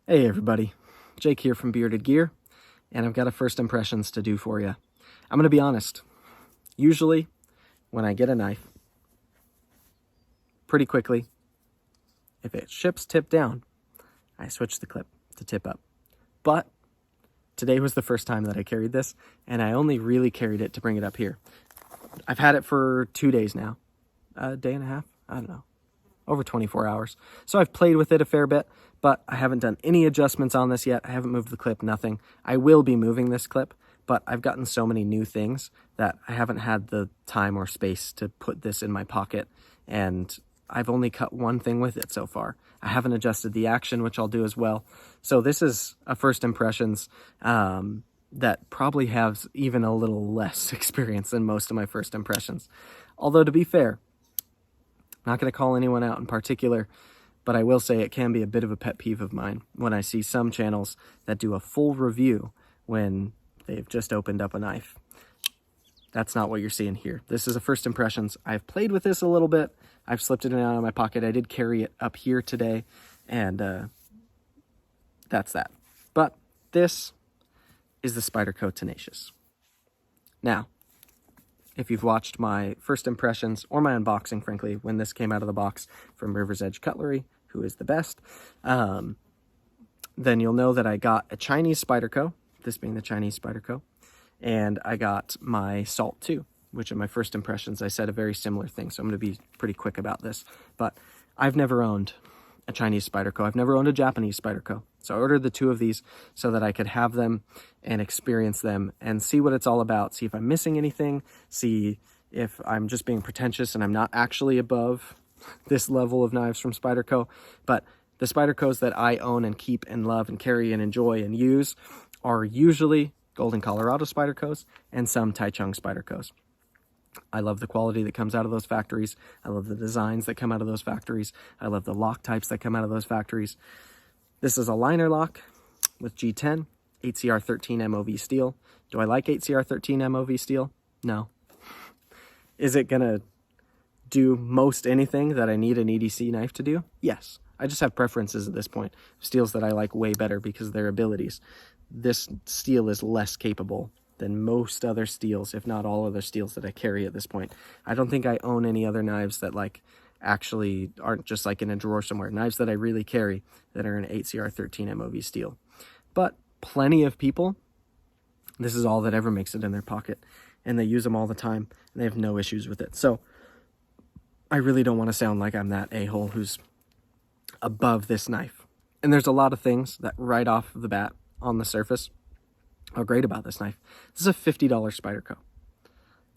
Hey everybody, Jake here from Bearded Gear, and I've got a first impressions to do for you. I'm going to be honest, usually when I get a knife, pretty quickly, if it ships tip down, I switch the clip to tip up. But today was the first time that I carried this, and I only really carried it to bring it up here. I've had it for 2 days now, a day and a half, I don't know, over 24 hours. So I've played with it a fair bit, but I haven't done any adjustments on this yet. I haven't moved the clip, nothing. I will be moving this clip, but I've gotten so many new things that I haven't had the time or space to put this in my pocket, and I've only cut one thing with it so far. I haven't adjusted the action, which I'll do as well. So this is a first impressions that probably has even a little less experience than most of my first impressions. Although to be fair, I'm not going to call anyone out in particular, but I will say it can be a bit of a pet peeve of mine when I see some channels that do a full review when they've just opened up a knife. That's not what you're seeing here. This is a first impressions. I've played with this a little bit. I've slipped it out of my pocket. I did carry it up here today, and that's that. But this is the Spyderco Tenacious. Now, if you've watched my first impressions or my unboxing, frankly, when this came out of the box from River's Edge Cutlery, who is the best, then you'll know that I got a Chinese Spyderco, this being the Chinese Spyderco, and I got my Salt 2, which in my first impressions I said a very similar thing, so I'm going to be pretty quick about this. But I've never owned a Chinese Spyderco. I've never owned a Japanese Spyderco. So I ordered the two of these so that I could have them and experience them and see what it's all about, see if I'm missing anything, see if I'm just being pretentious and I'm not actually above this level of knives from Spyderco. But the Spydercos that I own and keep and love and carry and enjoy and use are usually Golden, Colorado Spydercos and some Taichung Spydercos. I love the quality that comes out of those factories. I love the designs that come out of those factories. I love the lock types that come out of those factories. This is a liner lock with G10, 8CR13 MOV steel. Do I like 8CR13 MOV steel? No. Is it going to do most anything that I need an EDC knife to do? Yes. I just have preferences at this point. Steels that I like way better because of their abilities. This steel is less capable than most other steels, if not all other steels that I carry at this point. I don't think I own any other knives that actually aren't just in a drawer somewhere. Knives that I really carry that are an 8CR13 MOV steel. But plenty of people, this is all that ever makes it in their pocket, and they use them all the time, and they have no issues with it. So I really don't want to sound like I'm that a-hole who's above this knife. And there's a lot of things that right off the bat on the surface are great about this knife. This is a $50 Spyderco.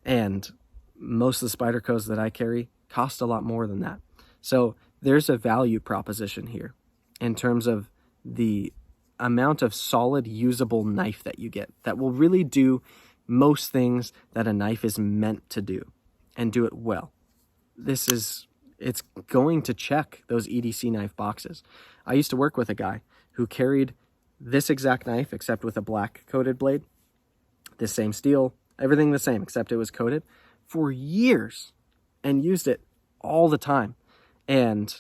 And most of the Spydercos that I carry cost a lot more than that. So there's a value proposition here in terms of the amount of solid usable knife that you get that will really do most things that a knife is meant to do and do it well. It's going to check those EDC knife boxes. I used to work with a guy who carried this exact knife except with a black coated blade, this same steel, everything the same except it was coated, for years and used it all the time. And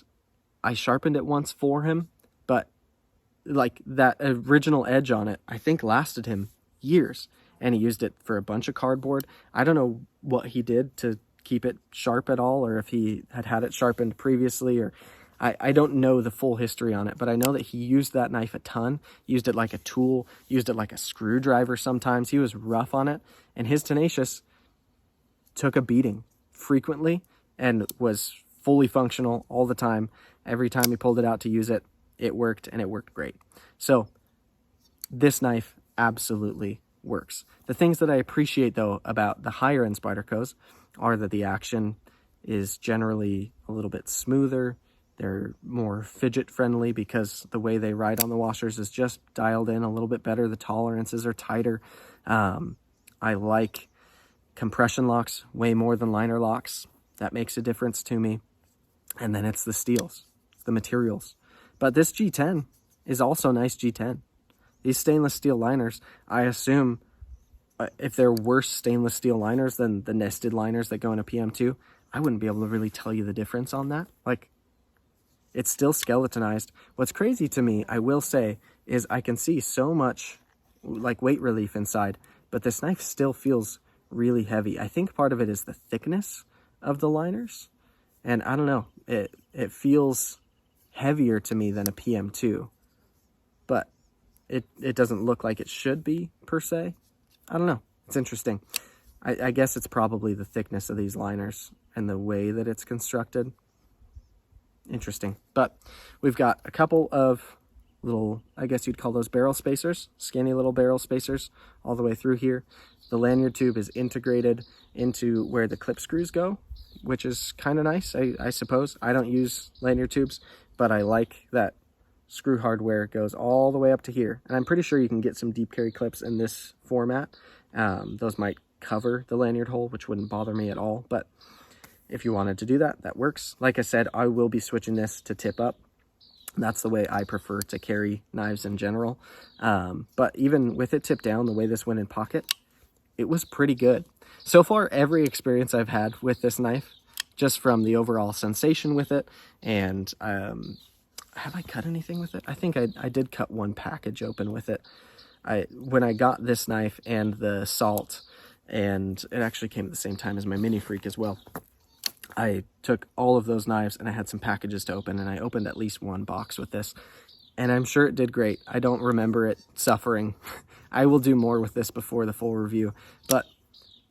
I sharpened it once for him, but that original edge on it I think lasted him years, and he used it for a bunch of cardboard. I don't know what he did to keep it sharp at all, or if he had it sharpened previously, or I don't know the full history on it, but I know that he used that knife a ton, used it like a tool, used it like a screwdriver sometimes. He was rough on it, and his Tenacious took a beating frequently and was fully functional all the time. Every time he pulled it out to use it, it worked, and it worked great. So this knife absolutely works. The things that I appreciate, though, about the higher-end Spydercos are that the action is generally a little bit smoother. They're more fidget-friendly because the way they ride on the washers is just dialed in a little bit better. The tolerances are tighter. I like compression locks way more than liner locks. That makes a difference to me. And then it's the steels, it's the materials. But this G10 is also nice G10. These stainless steel liners, I assume if they're worse stainless steel liners than the nested liners that go in a PM2, I wouldn't be able to really tell you the difference on that. It's still skeletonized. What's crazy to me, I will say, is I can see so much like weight relief inside, but this knife still feels really heavy. I think part of it is the thickness of the liners, and I don't know, it feels heavier to me than a PM2, but it doesn't look like it should be per se. I don't know. It's interesting. I guess it's probably the thickness of these liners and the way that it's constructed. Interesting. But we've got a couple of little, I guess you'd call those barrel spacers, skinny little barrel spacers all the way through here. The lanyard tube is integrated into where the clip screws go, which is kind of nice, I suppose. I don't use lanyard tubes, but I like that screw hardware goes all the way up to here. And I'm pretty sure you can get some deep carry clips in this format. Those might cover the lanyard hole, which wouldn't bother me at all. But if you wanted to do that, that works. Like I said, I will be switching this to tip up. That's the way I prefer to carry knives in general. But even with it tipped down, the way this went in pocket, it was pretty good. So far, every experience I've had with this knife, just from the overall sensation with it, and have I cut anything with it? I think I did cut one package open with it. When I got this knife and the Salt, and it actually came at the same time as my Mini Freak as well, I took all of those knives and I had some packages to open, and I opened at least one box with this, and I'm sure it did great. I don't remember it suffering. I will do more with this before the full review, but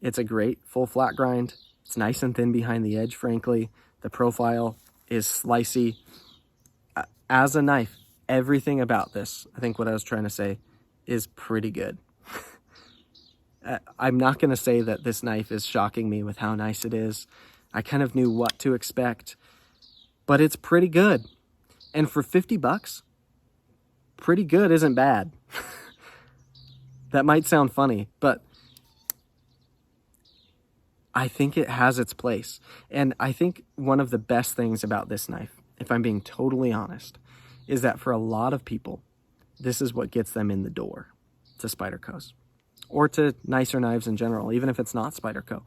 it's a great full flat grind. It's nice and thin behind the edge, frankly. The profile is slicey. As a knife, everything about this, I think what I was trying to say, is pretty good. I'm not going to say that this knife is shocking me with how nice it is. I kind of knew what to expect, but it's pretty good. And for 50 bucks, pretty good isn't bad. That might sound funny, but I think it has its place. And I think one of the best things about this knife, if I'm being totally honest, is that for a lot of people, this is what gets them in the door to Spydercos, or to nicer knives in general, even if it's not Spyderco.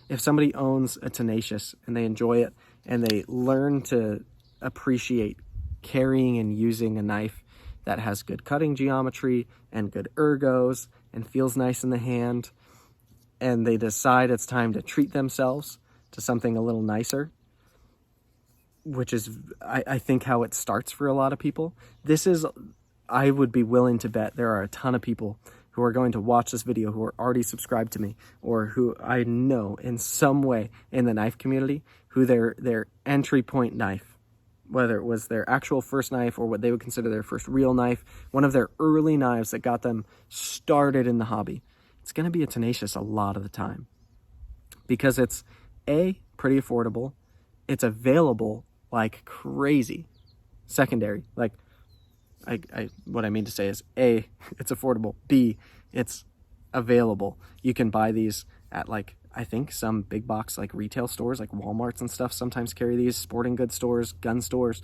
If somebody owns a Tenacious and they enjoy it and they learn to appreciate carrying and using a knife that has good cutting geometry and good ergos and feels nice in the hand, and they decide it's time to treat themselves to something a little nicer, which is, I think, how it starts for a lot of people. This is, I would be willing to bet there are a ton of people who are going to watch this video who are already subscribed to me, or who I know in some way in the knife community, who their entry point knife, whether it was their actual first knife or what they would consider their first real knife, one of their early knives that got them started in the hobby, it's going to be a Tenacious a lot of the time. Because it's, A, pretty affordable, it's available like crazy. Secondary, like, what I mean to say is, A, it's affordable. B, it's available. You can buy these at, like, I think some big box like retail stores like Walmarts and stuff sometimes carry these, sporting goods stores, gun stores.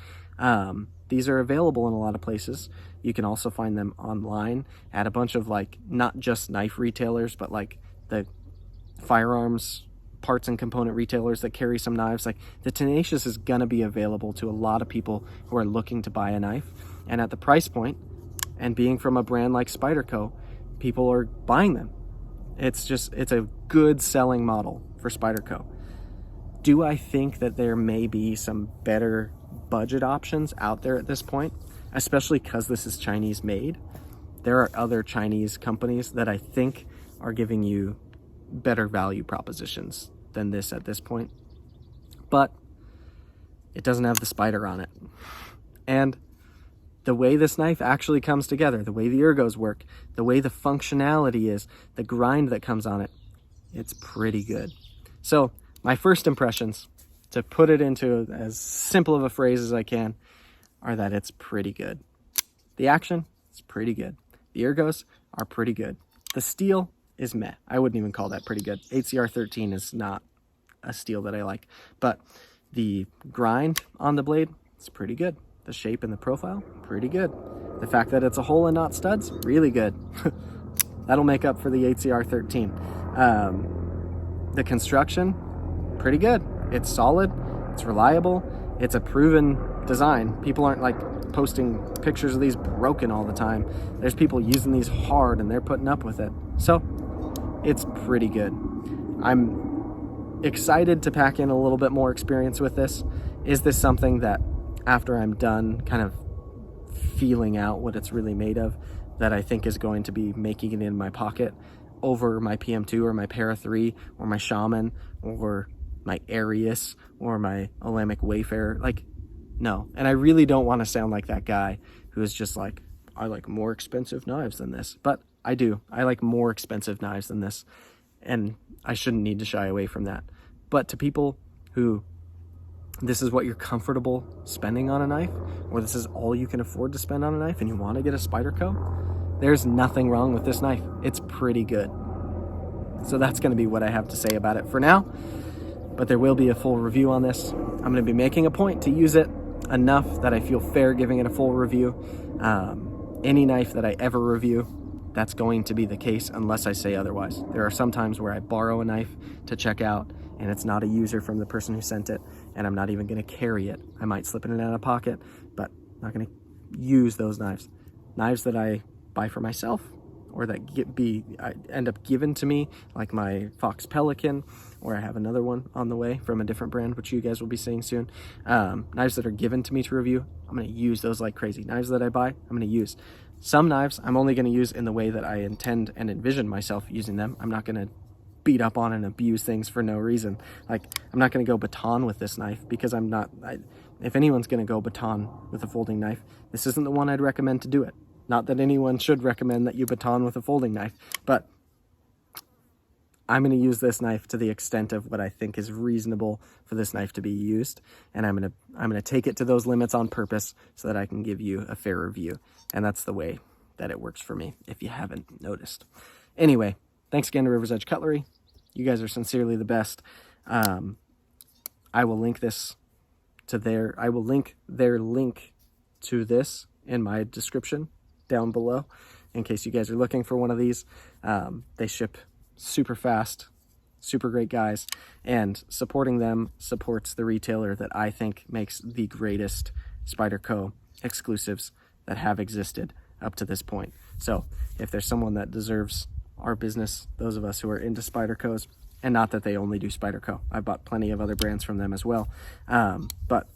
These are available in a lot of places. You can also find them online at a bunch of, like, not just knife retailers, but like the firearms parts and component retailers that carry some knives. Like, the Tenacious is gonna be available to a lot of people who are looking to buy a knife, and at the price point, and being from a brand like Spyderco, people are buying them. It's a good selling model for Spyderco. Do I think that there may be some better budget options out there at this point, especially because this is Chinese made? There are other Chinese companies that I think are giving you better value propositions than this at this point, but it doesn't have the spider on it. And the way this knife actually comes together, the way the ergos work, the way the functionality is, the grind that comes on it, it's pretty good. So my first impressions, to put it into as simple of a phrase as I can, are that it's pretty good. The action is pretty good. The ergos are pretty good. The steel is meh. I wouldn't even call that pretty good. HCR13 is not a steel that I like, but the grind on the blade, it's pretty good. The shape and the profile, pretty good. The fact that it's a hole and not studs, really good. That'll make up for the HCR13. The construction, pretty good. It's solid, it's reliable, it's a proven design. People aren't like posting pictures of these broken all the time. There's people using these hard and they're putting up with it. So it's pretty good. I'm excited to pack in a little bit more experience with this. Is this something that after I'm done kind of feeling out what it's really made of, that I think is going to be making it in my pocket over my PM2 or my Para 3 or my Shaman or my Arius or my Olamic Wayfarer? Like, no. And I really don't want to sound like that guy who is just like, I like more expensive knives than this. But I do. I like more expensive knives than this. And I shouldn't need to shy away from that. But to people who this is what you're comfortable spending on a knife, or this is all you can afford to spend on a knife and you want to get a Spyderco, there's nothing wrong with this knife. It's pretty good. So that's going to be what I have to say about it for now. But there will be a full review on this. I'm going to be making a point to use it enough that I feel fair giving it a full review. Any knife that I ever review, that's going to be the case unless I say otherwise. There are some times where I borrow a knife to check out and it's not a user from the person who sent it, and I'm not even going to carry it. I might slip it in a pocket, but I'm not going to use those knives. Knives that I buy for myself or that end up given to me, like my Fox Pelican, or I have another one on the way from a different brand, which you guys will be seeing soon. Knives that are given to me to review, I'm going to use those like crazy. Knives that I buy, I'm going to use. Some knives I'm only going to use in the way that I intend and envision myself using them. I'm not going to beat up on and abuse things for no reason. Like, I'm not going to go baton with this knife because if anyone's going to go baton with a folding knife, this isn't the one I'd recommend to do it. Not that anyone should recommend that you baton with a folding knife, but I'm going to use this knife to the extent of what I think is reasonable for this knife to be used, and I'm going to take it to those limits on purpose so that I can give you a fair review. And that's the way that it works for me, if you haven't noticed. Anyway, thanks again to River's Edge Cutlery. You guys are sincerely the best. I will link their link to this in my description down below in case you guys are looking for one of these. They ship super fast, super great guys, and supporting them supports the retailer that I think makes the greatest Spyderco exclusives that have existed up to this point. So if there's someone that deserves our business, those of us who are into Spydercos, and not that they only do Spyderco. I've bought plenty of other brands from them as well. But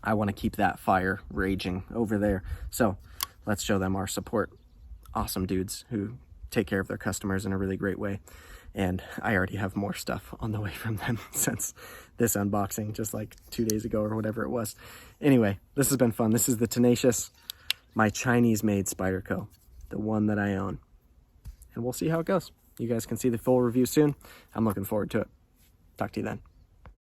I want to keep that fire raging over there. So let's show them our support. Awesome dudes who take care of their customers in a really great way. And I already have more stuff on the way from them since this unboxing, just like 2 days ago or whatever it was. Anyway, this has been fun. This is the Tenacious, my Chinese-made Spyderco, the one that I own. And we'll see how it goes. You guys can see the full review soon. I'm looking forward to it. Talk to you then.